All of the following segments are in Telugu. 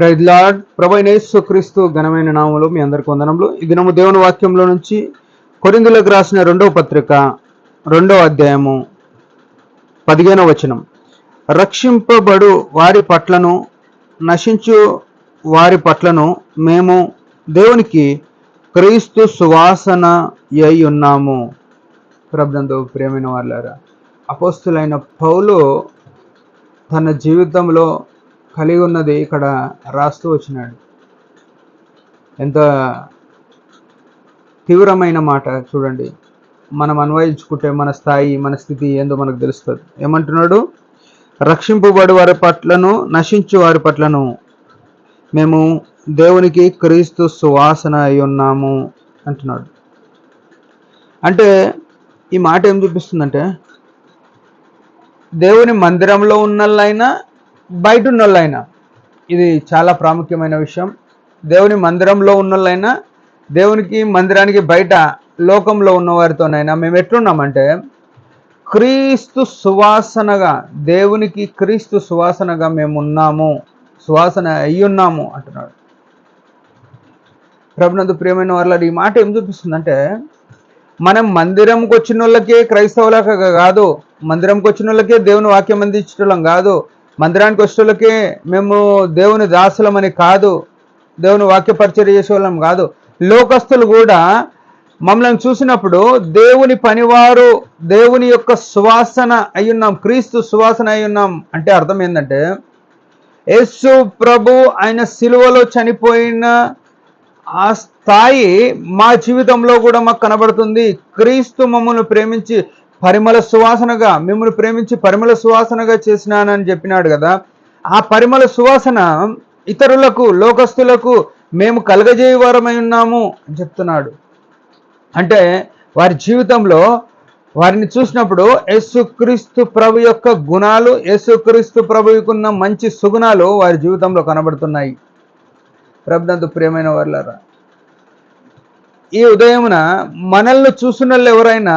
Praise lord. ప్రభువైన యేసుక్రీస్తు ఘనమైన నామములో మీ అందరికి వందనములు. ఈ దినము దేవుని వాక్యంలో నుంచి కొరింథీయులకు రాసిన 2వ పత్రిక 2వ అధ్యాయము 15వ వచనం. రక్షింపబడు వారి పట్లను నశించు వారి పట్లను మేము దేవునికి క్రీస్తు సువాసన అయి ఉన్నాము. ప్రభునందు ప్రియమైన వాళ్ళారా, అపోస్తులైన పౌలు తన జీవితంలో కలిగి ఉన్నది ఇక్కడ రాస్తూ వచ్చినాడు. ఎంత తీవ్రమైన మాట చూడండి. మనం అన్వయించుకుంటే మన స్థాయి, మన స్థితి ఏందో మనకు తెలుస్తుంది. ఏమంటున్నాడు? రక్షింపబడి వారి పట్లను నశించు వారి పట్లను మేము దేవునికి క్రీస్తు సువాసన అయి ఉన్నాము అంటున్నాడు. అంటే ఈ మాట ఏం చూపిస్తుందంటే, దేవుని మందిరంలో ఉన్నోళ్ళైనా బయట ఉన్నోళ్ళైనా, ఇది చాలా ప్రాముఖ్యమైన విషయం. దేవుని మందిరంలో ఉన్నోళ్ళైనా, దేవునికి మందిరానికి బయట లోకంలో ఉన్నవారితోనైనా మేము ఎట్లున్నామంటే క్రీస్తు సువాసనగా, దేవునికి క్రీస్తు సువాసనగా మేము ఉన్నాము, సువాసన అయ్యున్నాము అంటున్నాడు. ప్రభునందు ప్రియమైన వారు, ఈ మాట ఏం చూపిస్తుందంటే, మనం మందిరంకి వచ్చిన వాళ్ళకే క్రైస్తవులకు కాదు, మందిరంకి వచ్చిన వాళ్ళకే దేవుని వాక్యం అందించడం కాదు, మందిరానికి వచ్చేటోళ్ళకే మేము దేవుని దాసులమని కాదు, దేవుని వాక్య పరిచర్య చేసేవాళ్ళం కాదు, లోకస్తులు కూడా మమ్మల్ని చూసినప్పుడు దేవుని పనివారు, దేవుని యొక్క సువాసన అయ్యున్నాం, క్రీస్తు సువాసన అయ్యున్నాం అంటే అర్థం ఏంటంటే, యేసు ప్రభు ఆయన సిలువలో చనిపోయిన ఆ స్థాయి మా జీవితంలో కూడా మాకు కనబడుతుంది. క్రీస్తు మమ్మల్ని ప్రేమించి పరిమళ సువాసనగా, మిమ్మల్ని ప్రేమించి పరిమళ సువాసనగా చేసినానని చెప్పినాడు కదా. ఆ పరిమళ సువాసన ఇతరులకు, లోకస్తులకు మేము కలగజేయవారమై ఉన్నాము అని చెప్తున్నాడు. అంటే వారి జీవితంలో వారిని చూసినప్పుడు యేసుక్రీస్తు ప్రభు యొక్క గుణాలు, యేసుక్రీస్తు ప్రభువుకున్న మంచి సుగుణాలు వారి జీవితంలో కనబడుతున్నాయి. ప్రభునందు ప్రియమైన వారులారా, ఈ ఉదయమున మనల్ని చూసిన ఎవరైనా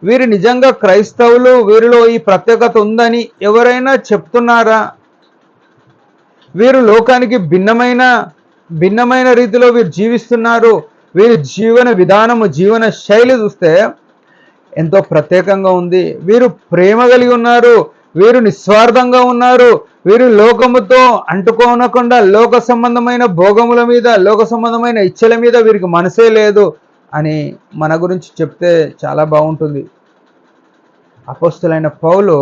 వీరు నిజంగా క్రైస్తవులు, వీరిలో ఈ ప్రత్యేకత ఉందని ఎవరైనా చెప్తున్నారా? వీరు లోకానికి భిన్నమైన రీతిలో వీరు జీవిస్తున్నారు, వీరి జీవన విధానము, జీవన శైలి చూస్తే ఎంతో ప్రత్యేకంగా ఉంది. వీరు ప్రేమ కలిగి ఉన్నారు, వీరు నిస్వార్థంగా ఉన్నారు, వీరు లోకముతో అంటుకోనకుండా లోక సంబంధమైన భోగముల మీద, లోక సంబంధమైన ఇచ్చల మీద వీరికి మనసే లేదు అని మన గురించి చెప్తే చాలా బాగుంటుంది. అపోస్తులైన పౌలు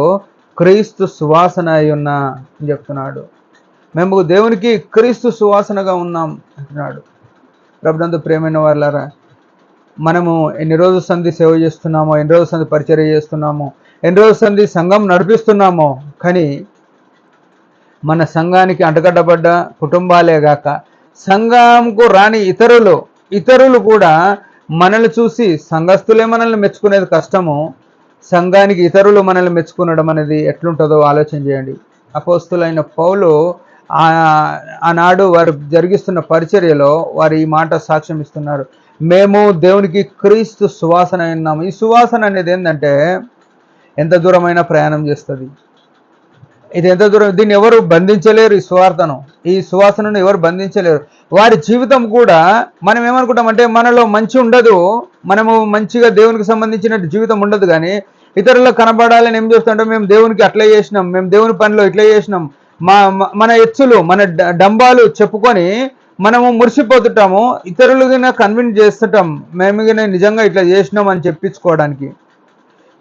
క్రీస్తు సువాసన అయి ఉన్నా అని చెప్తున్నాడు. మేము దేవునికి క్రీస్తు సువాసనగా ఉన్నాం అంటున్నాడు. ప్రభునందు ప్రియమైన వారులారా, మనము ఎన్ని రోజుల సంధి సేవ చేస్తున్నామో, ఎన్ని రోజుల సంధి పరిచర్య చేస్తున్నామో, ఎన్ని రోజుల సంధి సంఘం నడిపిస్తున్నామో, కానీ మన సంఘానికి అంటగడ్డబడ్డ కుటుంబాలే గాక సంఘంకు రాని ఇతరులు కూడా మనల్ని చూసి, సంఘస్థులే మనల్ని మెచ్చుకునేది కష్టము, సంఘానికి ఇతరులు మనల్ని మెచ్చుకునడం అనేది ఎట్లుంటుందో ఆలోచన చేయండి. అపోస్తులైన పౌలు ఆనాడు వారు జరిగిస్తున్న పరిచర్యలో వారు ఈ మాట సాక్ష్యం ఇస్తున్నారు. మేము దేవునికి క్రీస్తు సువాసన ఉన్నాము. ఈ సువాసన అనేది ఏంటంటే ఎంత దూరమైనా ప్రయాణం చేస్తుంది. ఇది ఎంత దూరం, దీన్ని ఎవరు బంధించలేరు. ఈ సువాసనను ఎవరు బంధించలేరు. వారి జీవితం కూడా మనం ఏమనుకుంటామంటే మనలో మంచి ఉండదు, మనము మంచిగా దేవునికి సంబంధించిన జీవితం ఉండదు, కానీ ఇతరులకు కనబడాలని ఏం చేస్తుంటే మేము దేవునికి అట్లా చేసినాం, మేము దేవుని పనిలో ఇట్లా చేసినాం, మన ఎచ్చులు, మన డంబాలు చెప్పుకొని మనము మురిసిపోతుంటాము, ఇతరులుగా కన్విన్స్ చేస్తుంటాం మేము నిజంగా ఇట్లా చేసినాం అని చెప్పించుకోవడానికి,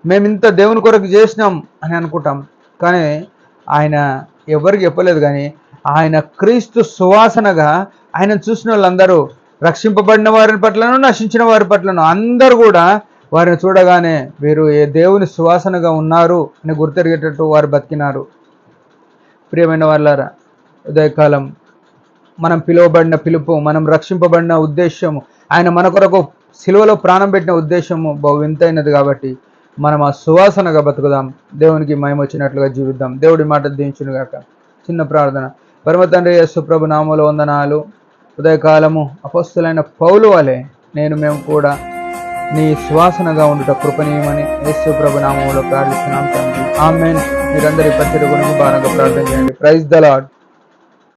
మేము ఇంత దేవుని కొరకు చేసినాం అని అనుకుంటాం. కానీ ఆయన ఎవరికి చెప్పలేదు, కానీ ఆయన క్రీస్తు సువాసనగా ఆయన చూసిన వాళ్ళందరూ, రక్షింపబడిన వారి పట్లను, నశించిన వారి పట్లను అందరూ కూడా వారిని చూడగానే వీరు ఏ దేవుని సువాసనగా ఉన్నారు అని గుర్తెరిగేటట్టు వారు బతికినారు. ప్రియమైన వాళ్ళారా, ఉదయకాలం మనం పిలువబడిన పిలుపు, మనం రక్షింపబడిన ఉద్దేశము, ఆయన మన కొరకు సిలువలో ప్రాణం పెట్టిన ఉద్దేశము బహు వింతైనది. కాబట్టి మనం ఆ సువాసనగా బతుకుదాం, దేవునికి మహిమ వచ్చినట్లుగా జీవిద్దాం. దేవుడి మాట దీవించునుగాక. చిన్న ప్రార్థన. పరమ తండ్రి యేసు ప్రభు నామములో వందనాలు. ఉదయకాలము అపోస్తులైన పౌలు వలె మేము కూడా నీ సువాసనగా ఉండుట కృపణీయమని యేసు ప్రభు నామములో ప్రార్థిస్తున్నాం తండ్రి. ఆమేన్. మీరందరి పరిచర్య గురించి బాగా ప్రార్థన చేయండి. Praise the lord.